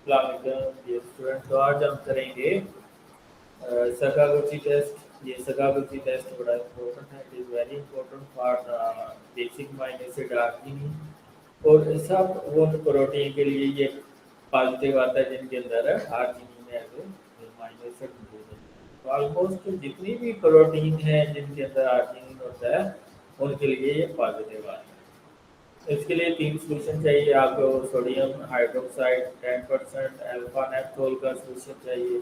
ये स्टूडेंट, तो आज हम करेंगे सकागुची टेस्ट। ये सकागुची टेस्ट बड़ा इम्पोर्टेंट है। It is very important for the basic mind acid arginine और सब वो प्रोटीन के लिए ये पॉजिटिव आता है जिनके अंदर आर्जिनिन है जो माइंड एसिड मौजूद है। तो ऑलमोस्ट जितनी भी प्रोटीन है जिनके अंदर आर्जिनिन होता है उनके लिए ये पॉजिटिव आता है। इसके लिए 3 सॉल्यूशन चाहिए आपको। सोडियम हाइड्रोक्साइड 10%, अल्फा नेप्थोल का सॉल्यूशन चाहिए,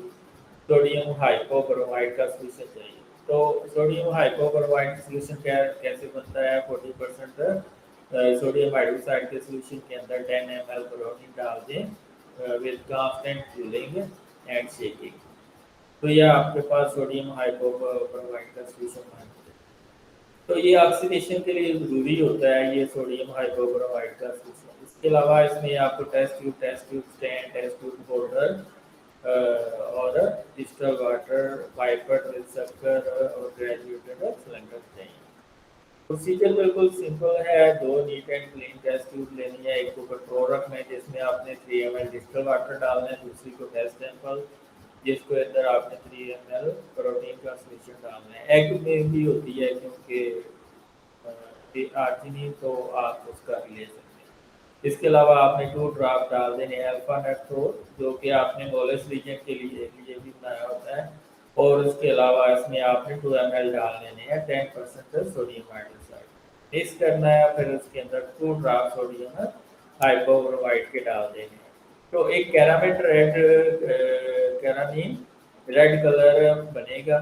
सोडियम हाइपोक्रोमाइड का सॉल्यूशन चाहिए। तो सोडियम हाइपोक्रोमाइड सॉल्यूशन कैसे बनता है? 40% सोडियम हाइड्रोक्साइड के सॉल्यूशन के अंदर 10 ml क्लोरीन डाल दें with constant cooling and shaking. तो यह आपके पास सोडियम हाइपोक्लोराइड का सॉल्यूशन बन जाए। तो ये ऑक्सीडेशन के लिए ज़रूरी होता है ये सोडियम हाइपोक्लोराइड का सॉल्यूशन। इसके अलावा इसमें आपको test tube stand, test tube holder और डिस्टल वाटर, पाइपेट विद शक्कर और ग्रेजुएटेड सिलेंडर चाहिए। प्रोसीजर बिल्कुल सिंपल है। 2 neat and clean test tube लेनी है। एक को कंट्रोल रखना है जिसमें आपने 3 ml डिस्टल वाटर डालना है, दूसरी को टेस्ट सैंपल जिसको अंदर आपने 3 ml प्रोटीन का सॉल्यूशन डालना है। एग में भी होती है क्योंकि आर्जिनिन तो आप उसका भी ले सकते हैं। इसके अलावा आपने 2 ड्रॉप डाल देने अल्फा नेप्थोल जो कि आपने मोलस रीजन के लिए भी बनाया होता है, और उसके अलावा इसमें आपने 2 ml डाल देने हैं 10% सोडियम हाइड्रोक्साइड मिक्स करना है। फिर उसके अंदर 2 ड्रॉप सोडियम हाइपोक्लोराइड के डाल देने हैं। तो एक कैरामीन रेड कलर बनेगा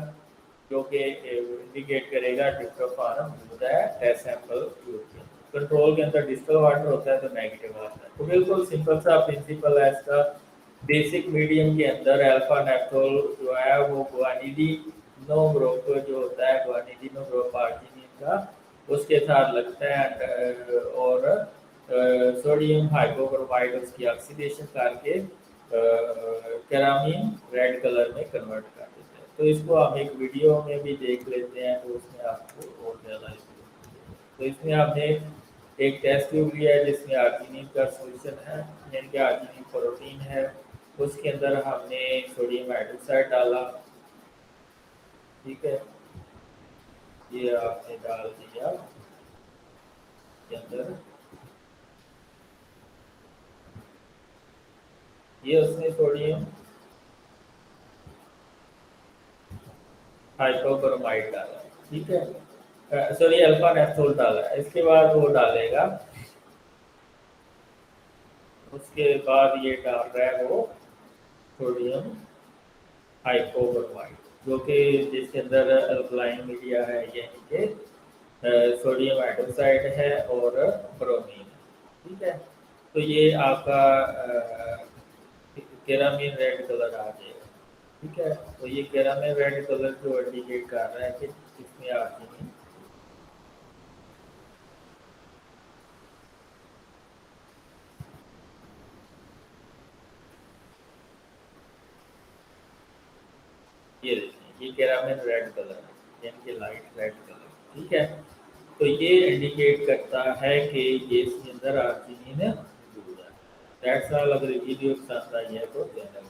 जो कि इंडिकेट करेगा ट्रिप्टोफान मौजूद है टेस्ट सैंपल ट्यूब के। कंट्रोल के अंदर डिस्टल वाटर होता है तो नेगेटिव आता है। तो बिल्कुल सिंपल सा प्रिंसिपल है इसका। बेसिक मीडियम के अंदर अल्फा नेप्थोल जो है वो ग्वानिडीनो ग्रुप जो होता है, ग्वानिडीनो ग्रुप आर्जिनिन का, उसके साथ लगता है और सोडियम हाइपोक्लोराइड उसकी ऑक्सीडेशन करके कैरामीन रेड कलर में कन्वर्ट कर देते हैं। तो इसको हम एक वीडियो में भी देख लेते हैं तो उसमें आपको और ज़्यादा। तो इसमें हमने एक टेस्ट ट्यूब लिया है जिसमें आर्जिनिन का सॉल्यूशन है, यानी कि आर्जिनिन प्रोटीन है। उसके अंदर हमने सोडियम हाइड्रोक्साइड डाला, ठीक है, ये आपने डाल दिया के अंदर। ये उसने सोडियम हाइपोक्रोमाइड डाला, ठीक है, सॉरी अल्फा नेप्थोल डाला। इसके बाद वो डालेगा, उसके बाद ये डाल रहा है वो सोडियम हाइपोक्रोमाइड जो कि जिसके अंदर अल्कलाइन मीडिया है, यानी कि सोडियम हाइड्रोक्साइड है और ब्रोमीन, ठीक है। तो ये आपका कैरामीन रेड कलर आ जाएगा, ठीक है। तो ये कैरामीन रेड कलर जो इंडिकेट कर रहा है कि इसमें आर्जिनिन ये देखें, ये कैरामीन रेड कलर है, यानी कि लाइट रेड कलर, ठीक है। तो ये इंडिकेट करता है कि ये इसके अंदर आर्जिनिन मौजूद है। That's all. अगर वीडियो पसंद आई है तो चैनल